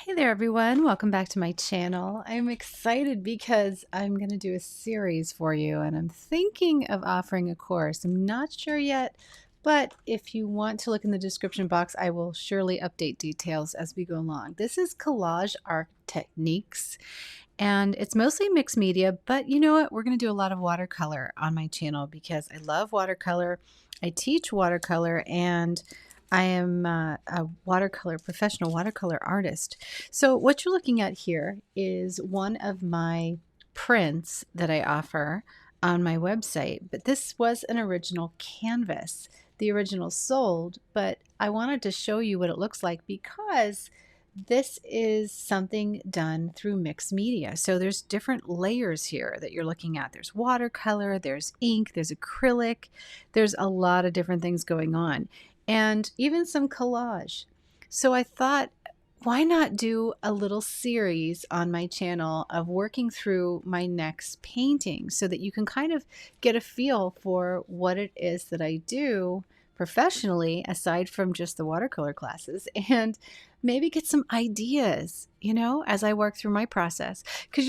Hey there everyone, welcome back to my channel. I'm excited because I'm going to do a series for you and I'm thinking of offering a course. I'm not sure yet, but if you want to look in the description box, I will surely update details as we go along. This is Collage Art Techniques and it's mostly mixed media, but you know what? We're going to do a lot of watercolor on my channel because I love watercolor. I teach watercolor and I am a professional watercolor artist. So what you're looking at here is one of my prints that I offer on my website, but this was an original canvas. The original sold, but I wanted to show you what it looks like because this is something done through mixed media. So there's different layers here that you're looking at. There's watercolor, there's ink, there's acrylic, there's a lot of different things going on, and even some collage. So I thought, why not do a little series on my channel of working through my next painting so that you can kind of get a feel for what it is that I do professionally aside from just the watercolor classes, and maybe get some ideas, as I work through my process. Because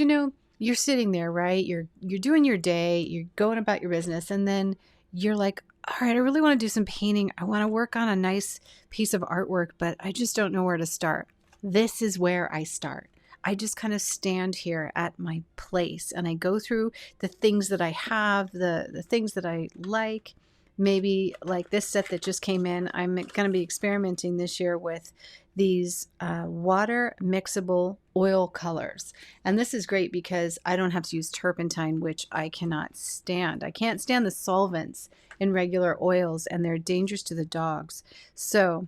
you're sitting there, right? You're doing your day, you're going about your business, and then you're like, all right, I really want to do some painting. I want to work on a nice piece of artwork, but I just don't know where to start. This is where I start. I just kind of stand here at my place and I go through the things that I have, the things that I like. Maybe like this set that just came in, I'm going to be experimenting this year with these water mixable oil colors. And this is great because I don't have to use turpentine, which I cannot stand. I can't stand the solvents in regular oils and they're dangerous to the dogs. So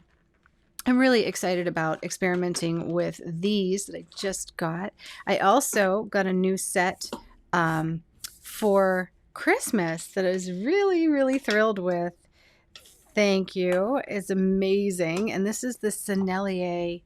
I'm really excited about experimenting with these that I just got. I also got a new set for Christmas that I was really thrilled with. Thank you. It's amazing. And this is the Sennelier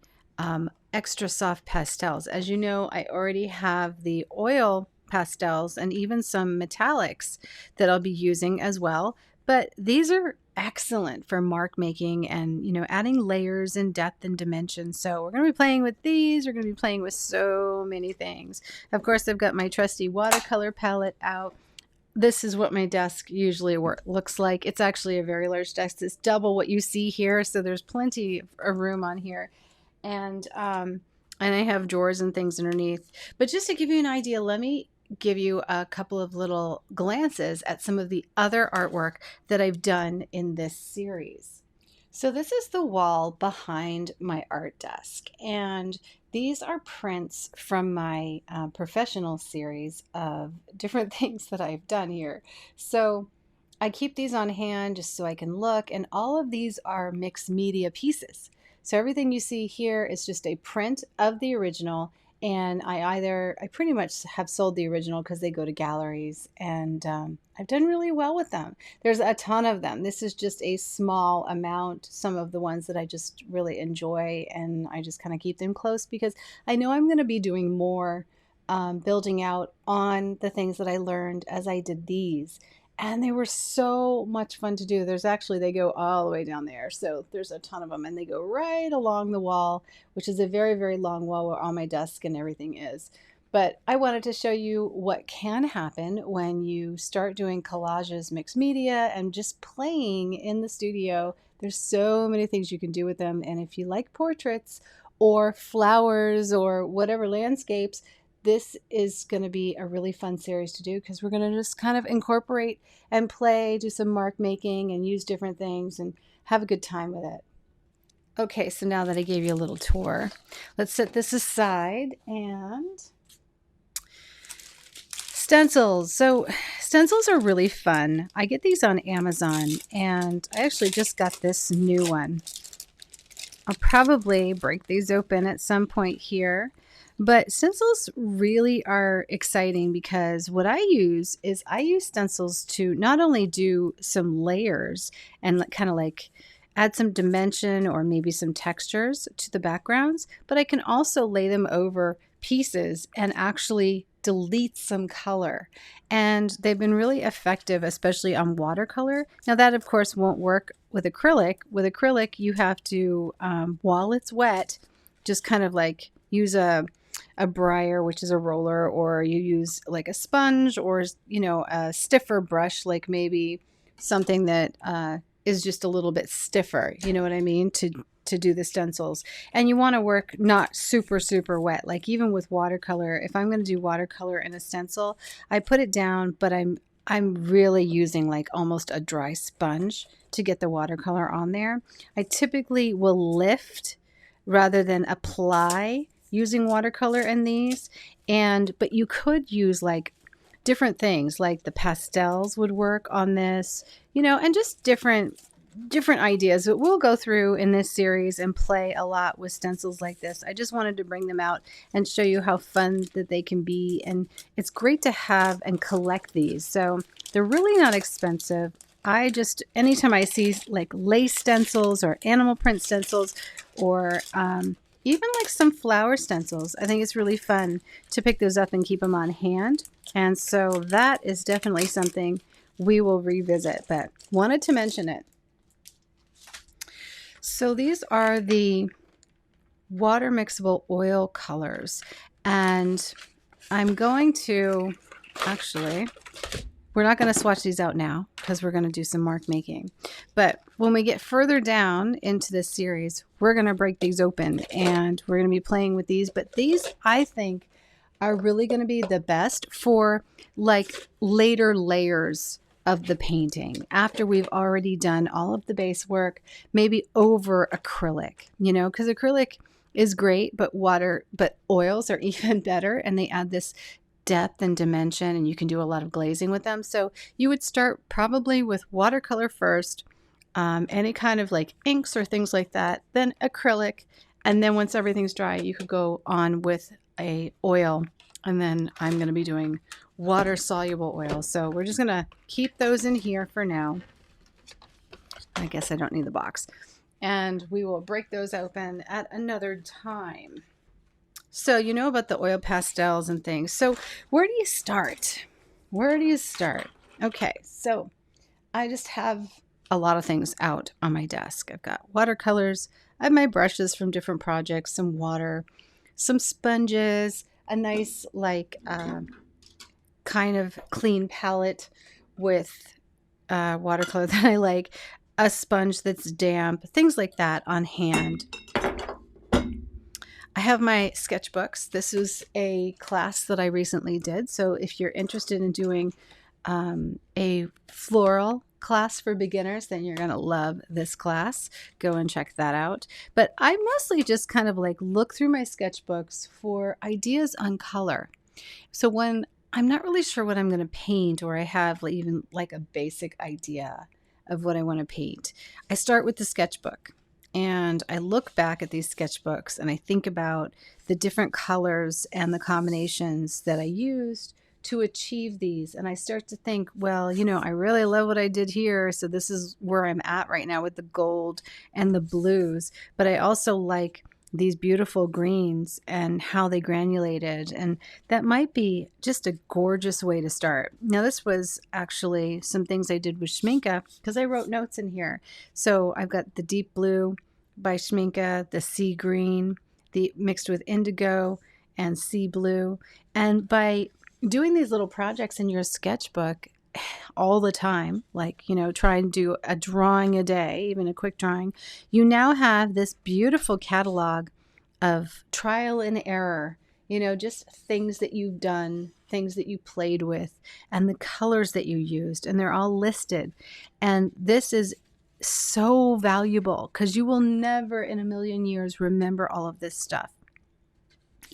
extra soft pastels. As you know, I already have the oil pastels and even some metallics that I'll be using as well. But these are excellent for mark making and, adding layers and depth and dimension. So we're going to be playing with these. We're going to be playing with so many things. Of course, I've got my trusty watercolor palette out. This is what my desk usually looks like. It's actually a very large desk. It's double what you see here, so there's plenty of room on here. And I have drawers and things underneath. But just to give you an idea, let me give you a couple of little glances at some of the other artwork that I've done in this series. So this is the wall behind my art desk, and these are prints from my professional series of different things that I've done here. So I keep these on hand just so I can look, and all of these are mixed media pieces. So everything you see here is just a print of the original, and I pretty much have sold the original because they go to galleries, and I've done really well with them. There's a ton of them. This is just a small amount, some of the ones that I just really enjoy, and I just kind of keep them close because I know I'm going to be doing more building out on the things that I learned as I did these. And they were so much fun to do. They go all the way down there. So there's a ton of them and they go right along the wall, which is a very long wall where all my desk and everything is. But I wanted to show you what can happen when you start doing collages, mixed media, and just playing in the studio. There's so many things you can do with them. And if you like portraits or flowers or whatever landscapes, this is going to be a really fun series to do because we're going to just kind of incorporate and play, do some mark making and use different things and have a good time with it. Okay, so now that I gave you a little tour, let's set this aside. And stencils. So stencils are really fun. I get these on Amazon and I actually just got this new one. I'll probably break these open at some point here. But stencils really are exciting because what I use stencils to not only do some layers and kind of like add some dimension or maybe some textures to the backgrounds, but I can also lay them over pieces and actually delete some color. And they've been really effective, especially on watercolor. Now that of course won't work with acrylic. With acrylic, you have to, while it's wet, just kind of like use a briar, which is a roller, or you use like a sponge, or, you know, a stiffer brush, like maybe something that is just a little bit stiffer, you know what I mean, to do the stencils. And you want to work not super, super wet. Like even with watercolor, if I'm going to do watercolor in a stencil, I put it down, but I'm really using like almost a dry sponge to get the watercolor on there. I typically will lift rather than apply using watercolor in these. But you could use like different things, like the pastels would work on this, you know, and just different ideas. But we'll go through in this series and play a lot with stencils like this. I just wanted to bring them out and show you how fun that they can be. And it's great to have and collect these. So they're really not expensive. I just, anytime I see like lace stencils or animal print stencils, or even like some flower stencils, I think it's really fun to pick those up and keep them on hand. And so that is definitely something we will revisit, but wanted to mention it. So these are the water mixable oil colors, and I'm going to actually, we're not going to swatch these out now because we're going to do some mark making. But when we get further down into this series, we're going to break these open and we're going to be playing with these. But these, I think, are really going to be the best for like later layers of the painting, after we've already done all of the base work, maybe over acrylic, you know, because acrylic is great, but oils are even better, and they add this depth and dimension, and you can do a lot of glazing with them. So you would start probably with watercolor first, any kind of like inks or things like that, then acrylic, and then once everything's dry, you could go on with a oil. And then I'm going to be doing water soluble oil. So we're just going to keep those in here for now. I guess I don't need the box. And we will break those open at another time. So you know about the oil pastels and things. So where do you start? Where do you start? Okay, so I just have a lot of things out on my desk. I've got watercolors. I have my brushes from different projects, some water, some sponges, a nice like kind of clean palette with watercolor that I like, a sponge that's damp, things like that on hand. I have my sketchbooks. This is a class that I recently did. So if you're interested in doing a floral class for beginners, then you're going to love this class. Go and check that out. But I mostly just kind of like look through my sketchbooks for ideas on color. So when I'm not really sure what I'm going to paint, or I have like even like a basic idea of what I want to paint, I start with the sketchbook. And I look back at these sketchbooks and I think about the different colors and the combinations that I used to achieve these. And I start to think, well, you know, I really love what I did here. So this is where I'm at right now with the gold and the blues. But I also like these beautiful greens and how they granulated. And that might be just a gorgeous way to start. Now, this was actually some things I did with Schminke because I wrote notes in here. So I've got the deep blue by Schminke, the sea green, the mixed with indigo and sea blue. And by doing these little projects in your sketchbook all the time, like, you know, try and do a drawing a day, even a quick drawing, you now have this beautiful catalog of trial and error, you know, just things that you've done, things that you played with, and the colors that you used, and they're all listed. And this is so valuable because you will never in a million years remember all of this stuff.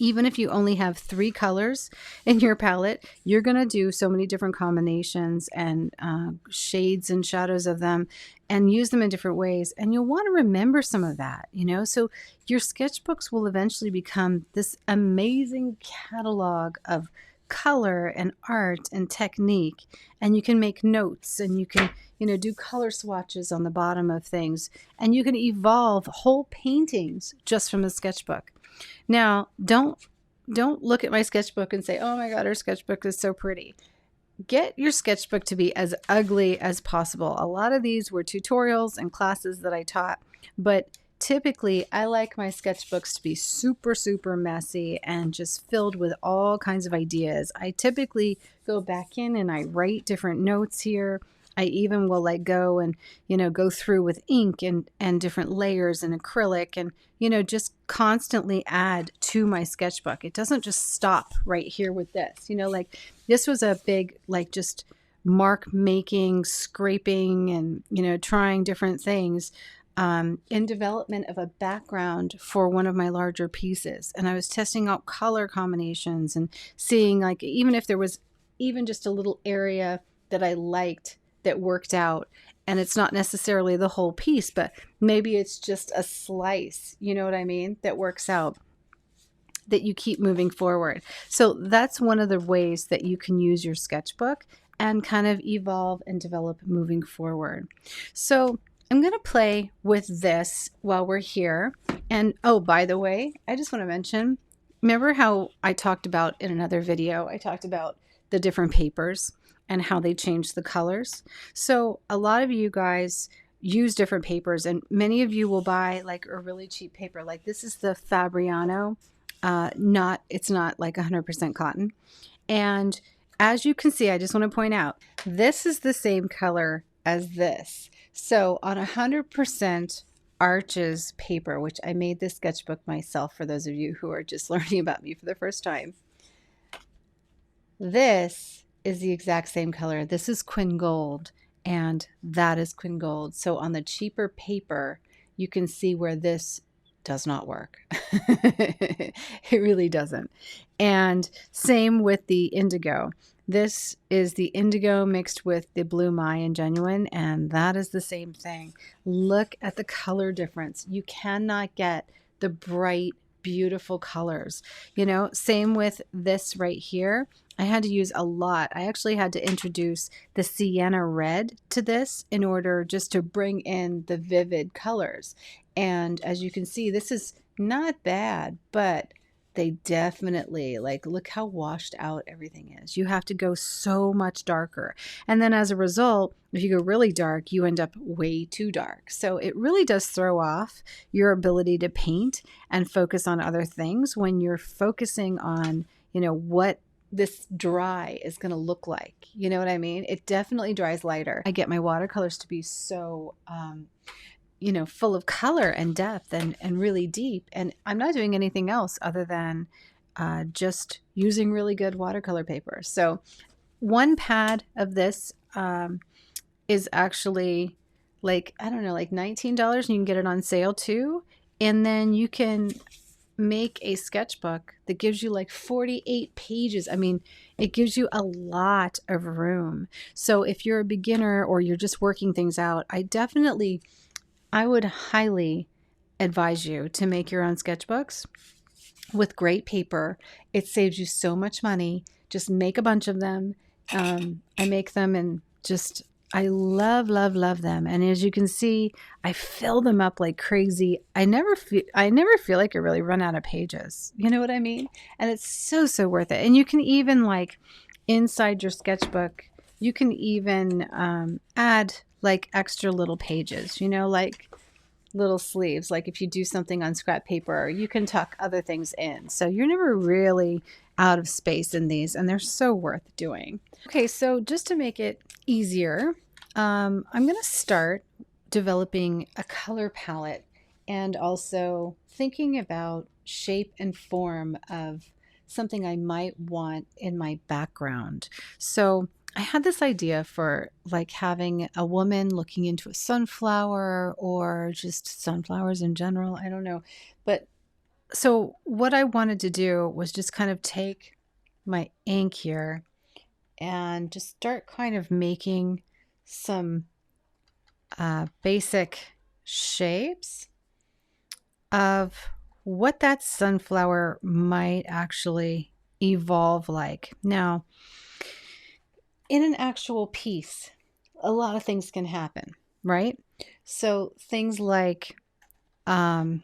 Even if you only have 3 colors in your palette, you're going to do so many different combinations and shades and shadows of them and use them in different ways. And you'll want to remember some of that, you know, so your sketchbooks will eventually become this amazing catalog of color and art and technique. And you can make notes and you can, you know, do color swatches on the bottom of things, and you can evolve whole paintings just from a sketchbook. Now, don't look at my sketchbook and say, oh my God, our sketchbook is so pretty. Get your sketchbook to be as ugly as possible. A lot of these were tutorials and classes that I taught, but typically I like my sketchbooks to be super, super messy and just filled with all kinds of ideas. I typically go back in and I write different notes here. I even will like go and, go through with ink and different layers and acrylic and, just constantly add to my sketchbook. It doesn't just stop right here with this, like this was a big, like just mark making, scraping and, trying different things in development of a background for one of my larger pieces. And I was testing out color combinations and seeing like, even if there was even just a little area that I liked that worked out, and it's not necessarily the whole piece, but maybe it's just a slice, you know what I mean, that works out, that you keep moving forward. So that's one of the ways that you can use your sketchbook and kind of evolve and develop moving forward. So I'm going to play with this while we're here. And oh, by the way, I just want to mention, remember how I talked about in another video, I talked about the different papers and how they change the colors. So a lot of you guys use different papers, and many of you will buy like a really cheap paper. Like this is the Fabriano. It's not like 100% cotton. And as you can see, I just want to point out, this is the same color as this. So on 100% Arches paper, which I made this sketchbook myself for those of you who are just learning about me for the first time, this is the exact same color. This is Quin Gold and that is Quin Gold. So on the cheaper paper, you can see where this does not work. It really doesn't. And same with the indigo. This is the indigo mixed with the blue Mayan genuine, and that is the same thing. Look at the color difference. You cannot get the bright, beautiful colors. Same with this right here. I had to use a lot. I actually had to introduce the sienna red to this in order just to bring in the vivid colors. And as you can see, this is not bad, but they definitely, like, look how washed out everything is. You have to go so much darker. And then as a result, if you go really dark, you end up way too dark. So it really does throw off your ability to paint and focus on other things when you're focusing on, what this dry is going to look like. You know what I mean? It definitely dries lighter. I get my watercolors to be so, full of color and depth and really deep. And I'm not doing anything else other than just using really good watercolor paper. So one pad of this is actually like, I don't know, like $19, and you can get it on sale too. And then you can make a sketchbook that gives you like 48 pages. I mean, it gives you a lot of room. So if you're a beginner or you're just working things out, I would highly advise you to make your own sketchbooks with great paper. It saves you so much money. Just make a bunch of them. I make them and just, I love, love, love them. And as you can see, I fill them up like crazy. I never feel like I really run out of pages. You know what I mean? And it's so, so worth it. And you can even like inside your sketchbook, you can even add like extra little pages, like little sleeves. Like if you do something on scrap paper, you can tuck other things in. So you're never really out of space in these, and they're so worth doing. Okay, so just to make it easier, I'm going to start developing a color palette and also thinking about shape and form of something I might want in my background. So I had this idea for like having a woman looking into a sunflower or just sunflowers in general. I don't know. But so what I wanted to do was just kind of take my ink here and just start kind of making some basic shapes of what that sunflower might actually evolve like. Now, in an actual piece, a lot of things can happen, right? So things like a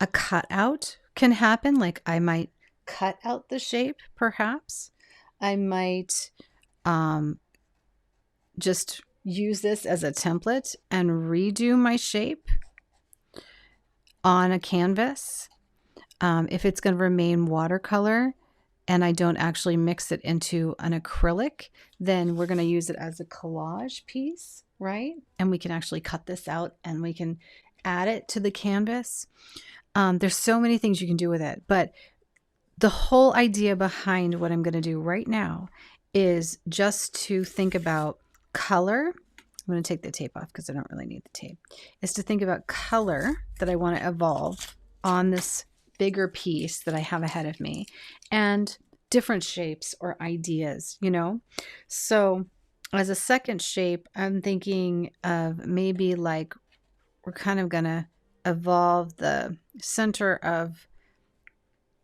cutout can happen. Like I might cut out the shape, perhaps. I might just use this as a template and redo my shape on a canvas. If it's going to remain watercolor and I don't actually mix it into an acrylic, then we're going to use it as a collage piece, right? And we can actually cut this out and we can add it to the canvas. There's so many things you can do with it, but the whole idea behind what I'm going to do right now is just to think about color. I'm going to take the tape off because I don't really need the tape. Is to think about color that I want to evolve on this bigger piece that I have ahead of me, and different shapes or ideas, you know? So as a second shape, I'm thinking of maybe like we're kind of going to evolve the center of,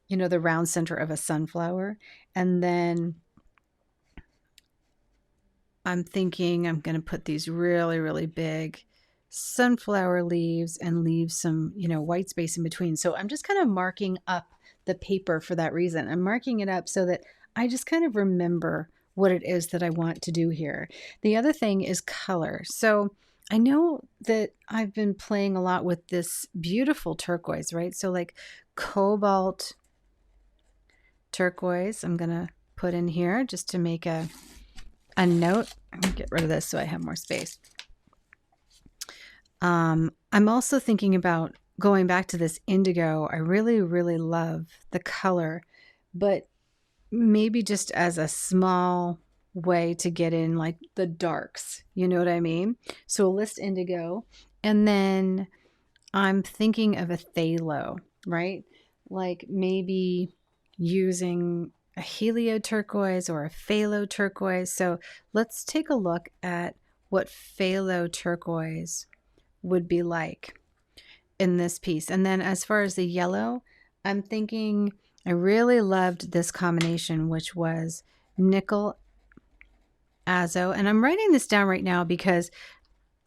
you know, the round center of a sunflower. And then I'm thinking I'm going to put these really, really big sunflower leaves and leave some, you know, white space in between. So I'm just kind of marking up the paper for that reason. I'm marking it up so that I just kind of remember what it is that I want to do here. The other thing is color. So I know that I've been playing a lot with this beautiful turquoise, right? So like cobalt turquoise, I'm going to put in here just to make a note. I'm going to get rid of this so I have more space. I'm also thinking about going back to this indigo. I really, really love the color, but maybe just as a small way to get in like the darks, you know what I mean? So a list indigo, and then I'm thinking of a phthalo, right? Like maybe using a helio turquoise or a phthalo turquoise. So let's take a look at what phthalo turquoise would be like in this piece. And then as far as the yellow, I'm thinking I really loved this combination, which was nickel azo. And I'm writing this down right now because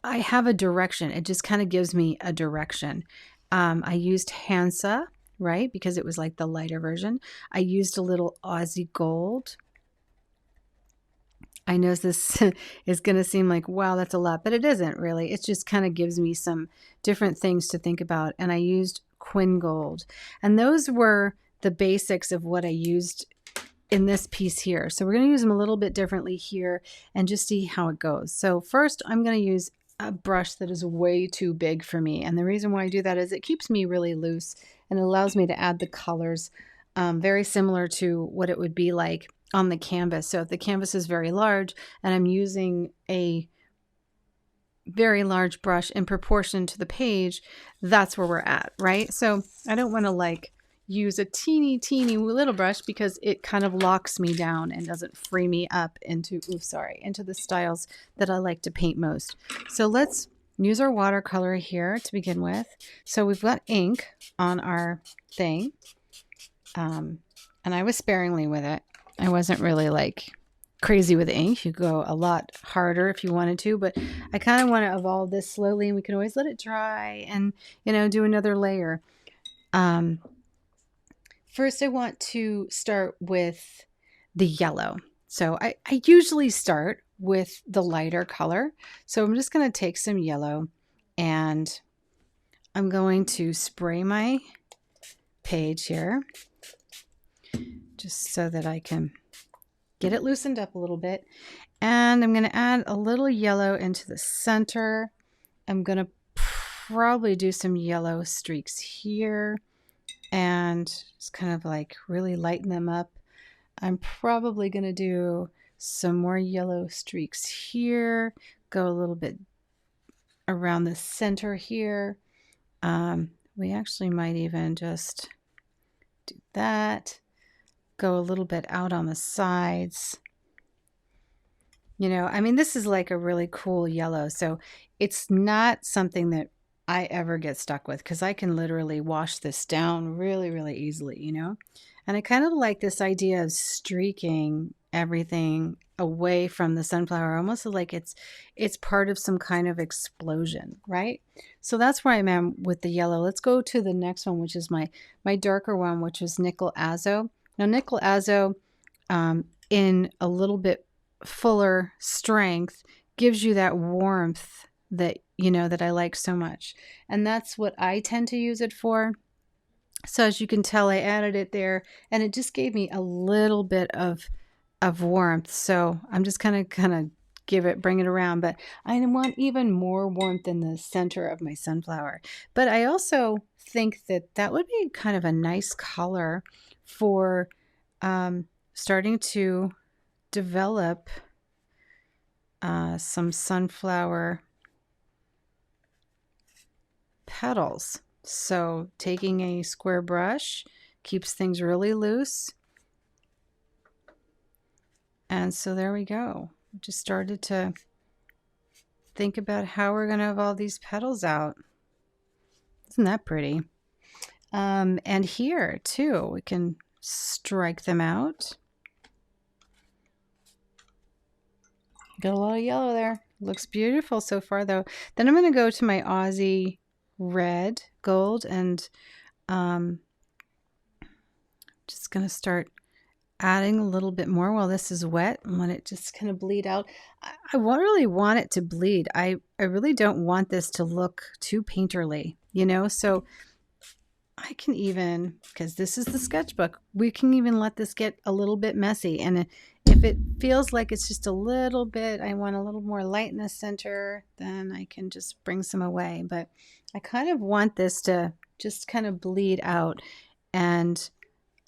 I have a direction. It just kind of gives me a direction. I used Hansa, right? Because it was like the lighter version. I used a little Aussie gold. I know this is going to seem like, wow, that's a lot, but it isn't really. It just kind of gives me some different things to think about. And I used Quin gold. And those were the basics of what I used in this piece here. So we're going to use them a little bit differently here and just see how it goes. So first I'm going to use a brush that is way too big for me. And the reason why I do that is it keeps me really loose and it allows me to add the colors very similar to what it would be like on the canvas. So if the canvas is very large and I'm using a very large brush in proportion to the page, that's where we're at, right? So I don't want to like use a teeny little brush because it kind of locks me down and doesn't free me up into, into the styles that I like to paint most. So let's use our watercolor here to begin with. So we've got ink on our thing. And I was sparingly with it. I wasn't really like crazy with ink. You go a lot harder if you wanted to, but I kind of want to evolve this slowly and we can always let it dry and, you know, do another layer. First, I want to start with the yellow. So I usually start with the lighter color. So I'm just going to take some yellow and I'm going to spray my page here just so that I can get it loosened up a little bit. And I'm going to add a little yellow into the center. I'm going to probably do some yellow streaks here and just kind of like really lighten them up. I'm probably going to do some more yellow streaks here, go a little bit around the center here. We actually might even just do that. Go a little bit out on the sides. You know, I mean, this is like a really cool yellow. So it's not something that I ever get stuck with because I can literally wash this down really, really easily, you know? And I kind of like this idea of streaking everything away from the sunflower, almost like it's part of some kind of explosion, right? So that's where I'm at with the yellow. Let's go to the next one, which is my darker one, which is nickel azo. Now, nickel azo in a little bit fuller strength gives you that warmth that that I like so much. And that's what I tend to use it for. So as you can tell, I added it there, and it just gave me a little bit of warmth. So I'm just kind of bring it around, but I want even more warmth in the center of my sunflower. But I also think that that would be kind of a nice color for starting to develop some sunflower petals. So taking a square brush keeps things really loose. And so there we go. Just started to think about how we're going to have all these petals out. Isn't that pretty? And here too, we can strike them out. Got a lot of yellow there. Looks beautiful so far though. Then I'm going to go to my Aussie red gold and just going to start adding a little bit more while this is wet and let it just kind of bleed out. I really want it to bleed. I really don't want this to look too painterly, so I can even, because this is the sketchbook, we can even let this get a little bit messy. And if it feels like it's just a little bit, I want a little more light in the center, then I can just bring some away. But I kind of want this to just kind of bleed out, and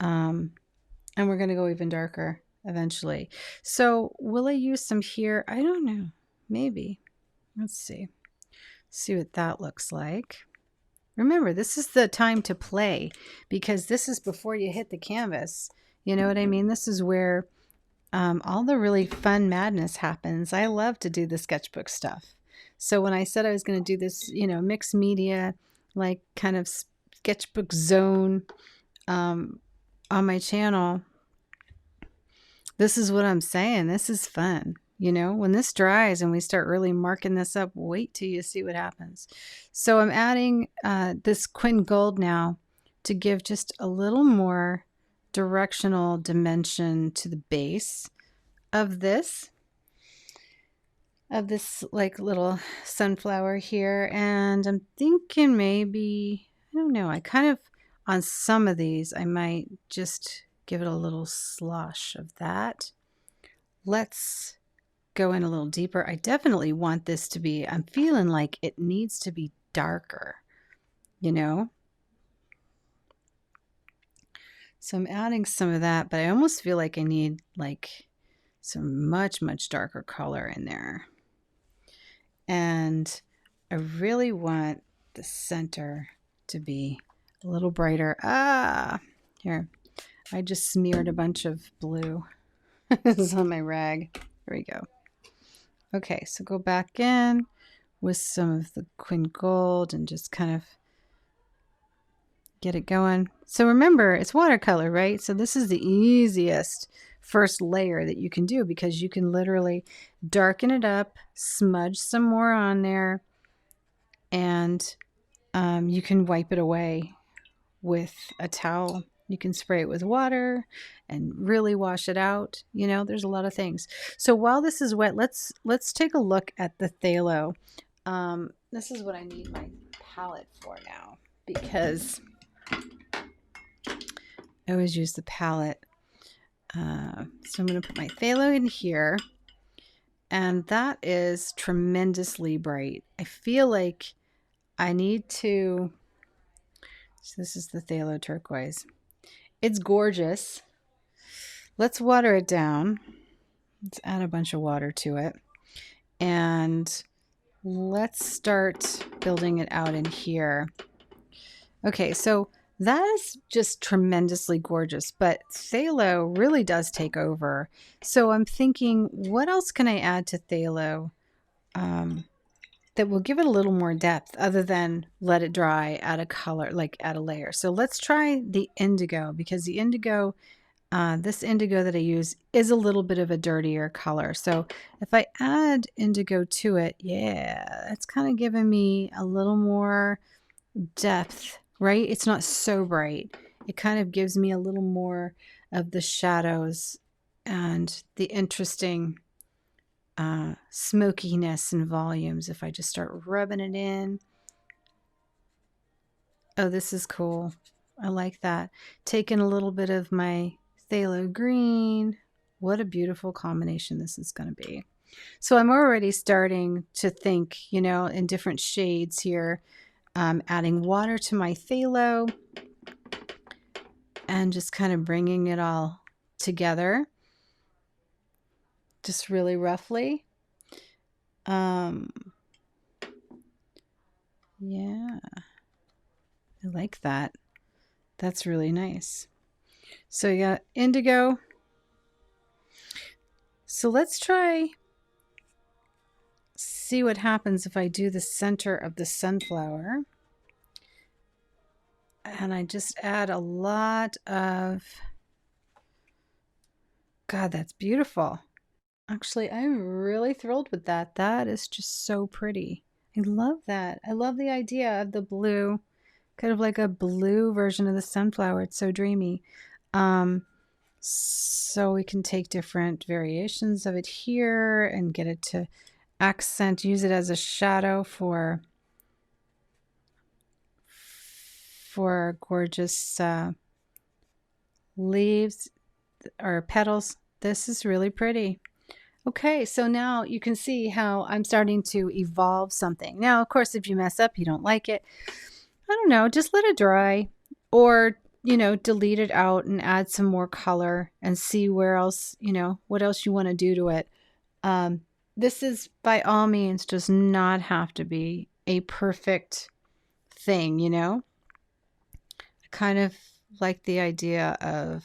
we're going to go even darker eventually. So will I use some here? I don't know. Maybe. Let's see. See what that looks like. Remember, this is the time to play, because this is before you hit the canvas. You know what I mean? This is where all the really fun madness happens. I love to do the sketchbook stuff. So when I said I was going to do this, mixed media, like kind of sketchbook zone on my channel, this is what I'm saying. This is fun. When this dries and we start really marking this up, wait till you see what happens. So I'm adding this Quin Gold now to give just a little more directional dimension to the base of this like little sunflower here. And I'm thinking maybe, I don't know, I kind of, on some of these, I might just give it a little slosh of that. Let's go in a little deeper. I definitely want this to be, I'm feeling like it needs to be darker, So I'm adding some of that, but I almost feel like I need like some much, much darker color in there. And I really want the center to be a little brighter. Here, I just smeared a bunch of blue. This is on my rag. There we go. Okay, so go back in with some of the Quin Gold and just kind of get it going. So remember, it's watercolor, right? So this is the easiest first layer that you can do, because you can literally darken it up, smudge some more on there, and you can wipe it away with a towel. You can spray it with water and really wash it out. There's a lot of things. So while this is wet, let's take a look at the phthalo. This is what I need my palette for now, because I always use the palette. So I'm going to put my phthalo in here, and that is tremendously bright. I feel like I need to, so this is the phthalo turquoise. It's gorgeous. Let's water it down. Let's add a bunch of water to it. And let's start building it out in here. Okay, so that is just tremendously gorgeous, but phthalo really does take over. So I'm thinking, what else can I add to phthalo that will give it a little more depth, other than let it dry, add a color, like add a layer. So let's try the indigo, because the indigo, this indigo that I use is a little bit of a dirtier color. So if I add indigo to it, yeah, it's kind of giving me a little more depth, right? It's not so bright. It kind of gives me a little more of the shadows and the interesting smokiness and volumes if I just start rubbing it in. Oh, this is cool. I like that. Taking a little bit of my phthalo green. What a beautiful combination this is going to be. So I'm already starting to think, you know, in different shades here. Adding water to my phthalo and just kind of bringing it all together. Just really roughly. Yeah, I like that. That's really nice. So you got indigo. So let's see what happens if I do the center of the sunflower. And I just add a lot of, God, that's beautiful. Actually, I'm really thrilled with that. That is just so pretty. I love that. I love the idea of the blue, kind of like a blue version of the sunflower. It's so dreamy. So we can take different variations of it here and get it to accent, use it as a shadow for gorgeous leaves or petals. This is really pretty. Okay, so now you can see how I'm starting to evolve something. Now, of course, if you mess up, you don't like it, I don't know, just let it dry or, you know, delete it out and add some more color and see where else, you know, what else you want to do to it. This is by all means does not have to be a perfect thing, you know. I kind of like the idea of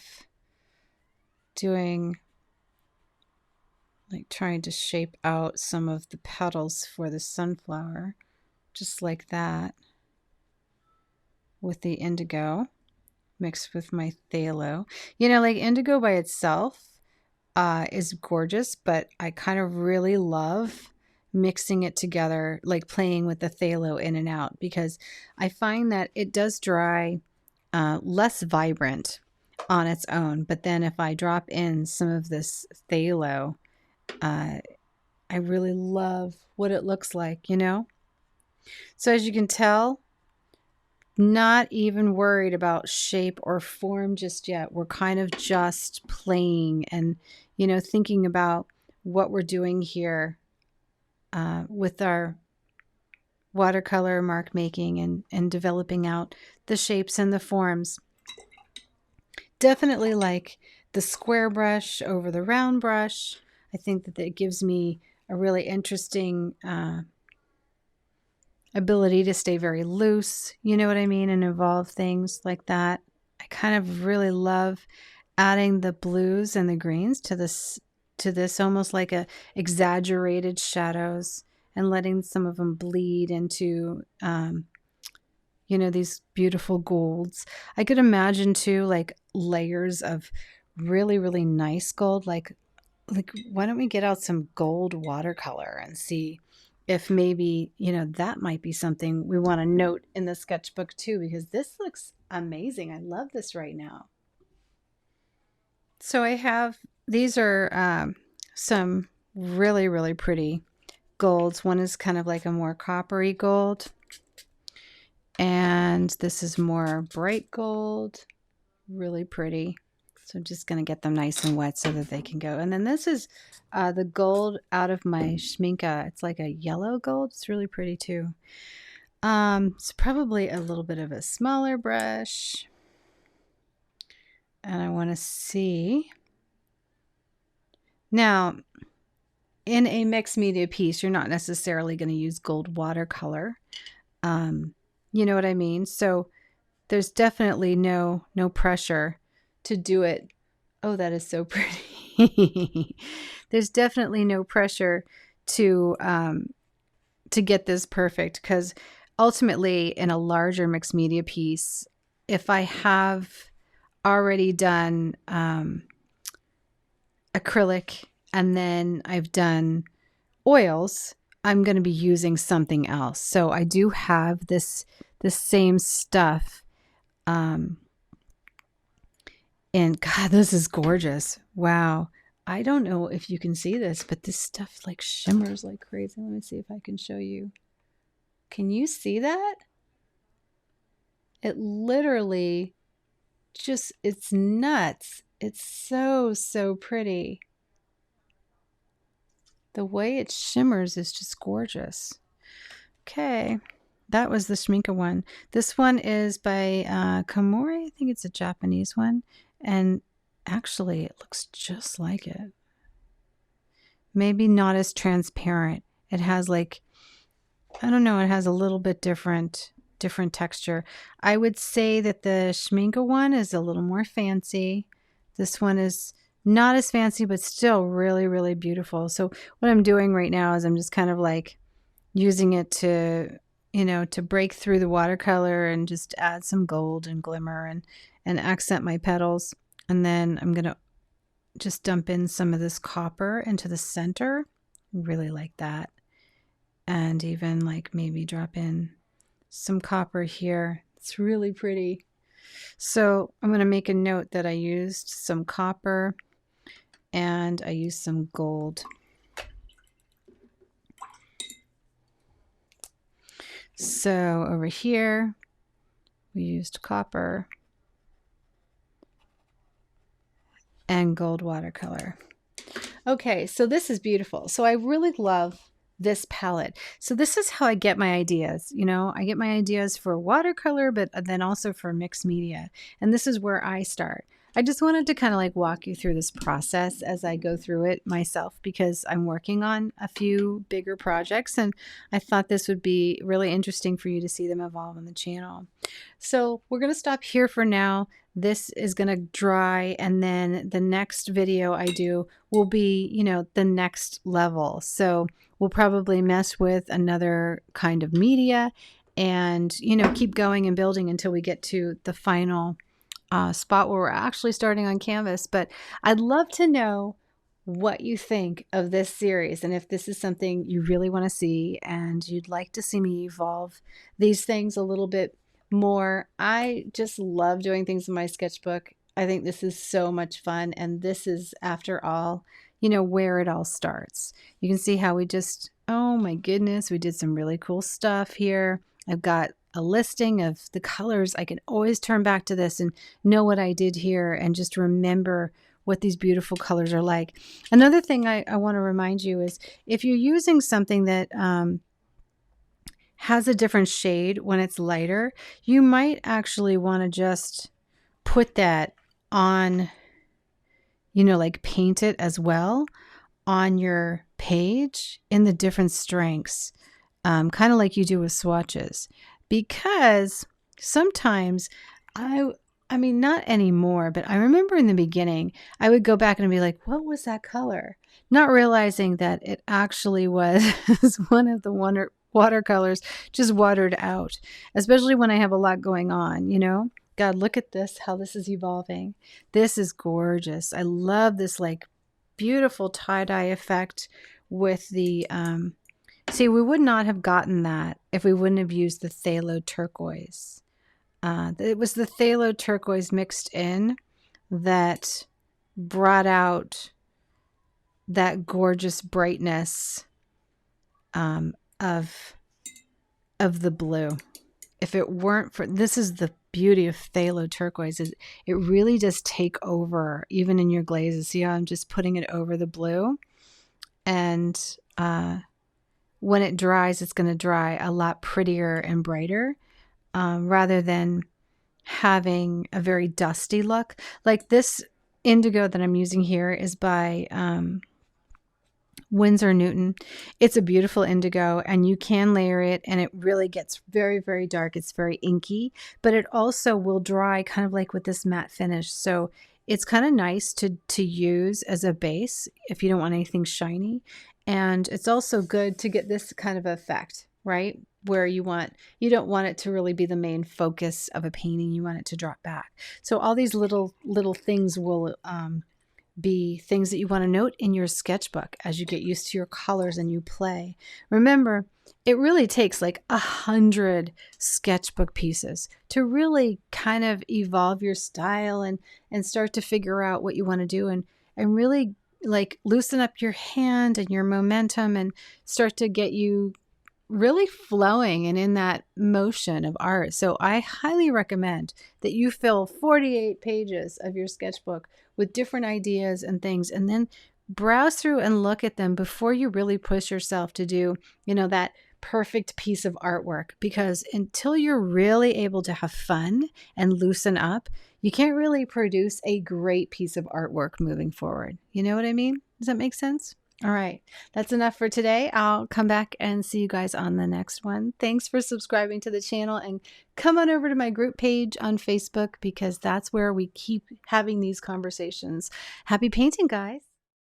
doing, like trying to shape out some of the petals for the sunflower, just like that, with the indigo mixed with my phthalo. You know, like indigo by itself is gorgeous, but I kind of really love mixing it together, like playing with the phthalo in and out, because I find that it does dry less vibrant on its own. But then if I drop in some of this phthalo, I really love what it looks like, you know? So as you can tell, not even worried about shape or form just yet. We're kind of just playing and, you know, thinking about what we're doing here with our watercolor mark making and developing out the shapes and the forms. Definitely like the square brush over the round brush. I think that it gives me a really interesting ability to stay very loose, you know what I mean, and evolve things like that. I kind of really love adding the blues and the greens to this almost like a exaggerated shadows and letting some of them bleed into you know, these beautiful golds. I could imagine too like layers of really, really nice gold. Like why don't we get out some gold watercolor and see if maybe, you know, that might be something we want to note in the sketchbook too, because this looks amazing. I love this right now. So I have, these are some really, really pretty golds. One is kind of like a more coppery gold. And this is more bright gold, really pretty. So I'm just going to get them nice and wet so that they can go. And then this is the gold out of my Schminke. It's like a yellow gold. It's really pretty too. It's probably a little bit of a smaller brush. And I want to see. Now, in a mixed media piece, you're not necessarily going to use gold watercolor. You know what I mean? So there's definitely no pressure to do it. Oh, that is so pretty. There's definitely no pressure to get this perfect, because ultimately in a larger mixed media piece, if I have already done acrylic and then I've done oils, I'm going to be using something else. So I do have this same stuff. And God, this is gorgeous. Wow. I don't know if you can see this, but this stuff like shimmers like crazy. Let me see if I can show you. Can you see that? It literally just, it's nuts. It's so, so pretty. The way it shimmers is just gorgeous. Okay, that was the Schminke one. This one is by Komori. I think it's a Japanese one. And actually, it looks just like it. Maybe not as transparent. It has like, I don't know, it has a little bit different texture. I would say that the Schminke one is a little more fancy. This one is not as fancy, but still really, really beautiful. So what I'm doing right now is I'm just kind of like using it to, you know, to break through the watercolor and just add some gold and glimmer and accent my petals. And then I'm going to just dump in some of this copper into the center. Really like that. And even like maybe drop in some copper here. It's really pretty. So I'm going to make a note that I used some copper and I used some gold. So over here, we used copper and gold watercolor. Okay, so this is beautiful. So I really love this palette. So this is how I get my ideas. You know, I get my ideas for watercolor, but then also for mixed media. And this is where I start. I just wanted to kind of like walk you through this process as I go through it myself, because I'm working on a few bigger projects and I thought this would be really interesting for you to see them evolve on the channel. So we're going to stop here for now. This is going to dry, and then the next video I do will be, you know, the next level. So we'll probably mess with another kind of media and, you know, keep going and building until we get to the final spot where we're actually starting on canvas. But I'd love to know what you think of this series, and if this is something you really want to see and you'd like to see me evolve these things a little bit more. I just love doing things in my sketchbook. I think this is so much fun, and this is, after all, you know, where it all starts. You can see how we just, oh my goodness, we did some really cool stuff here. I've got a listing of the colors. I can always turn back to this and know what I did here and just remember what these beautiful colors are like. Another thing I want to remind you is, if you're using something that has a different shade when it's lighter, you might actually want to just put that on, you know, like paint it as well on your page in the different strengths, kind of like you do with swatches. Because sometimes I mean, not anymore, but I remember in the beginning, I would go back and be like, what was that color? Not realizing that it actually was one of the watercolors just watered out, especially when I have a lot going on, you know? God, look at this, how this is evolving. This is gorgeous. I love this like beautiful tie-dye effect with the, see, we would not have gotten that if we wouldn't have used the phthalo turquoise. It was the phthalo turquoise mixed in that brought out that gorgeous brightness of the blue. If it weren't for, this is the beauty of phthalo turquoise, is it really does take over even in your glazes. See how I'm just putting it over the blue, and when it dries, it's going to dry a lot prettier and brighter, rather than having a very dusty look. Like this indigo that I'm using here is by Winsor Newton. It's a beautiful indigo, and you can layer it, and it really gets very, very dark. It's very inky, but it also will dry kind of like with this matte finish. So it's kind of nice to use as a base if you don't want anything shiny. And it's also good to get this kind of effect, right? Where you don't want it to really be the main focus of a painting. You want it to drop back. So all these little things will be things that you want to note in your sketchbook as you get used to your colors and you play. Remember, it really takes like 100 sketchbook pieces to really kind of evolve your style and start to figure out what you want to do and really like loosen up your hand and your momentum and start to get you really flowing and in that motion of art. So I highly recommend that you fill 48 pages of your sketchbook with different ideas and things, and then browse through and look at them before you really push yourself to do, that perfect piece of artwork. Because until you're really able to have fun and loosen up, you can't really produce a great piece of artwork moving forward. You know what I mean? Does that make sense? All right, that's enough for today. I'll come back and see you guys on the next one. Thanks for subscribing to the channel, and come on over to my group page on Facebook, because that's where we keep having these conversations. Happy painting, guys.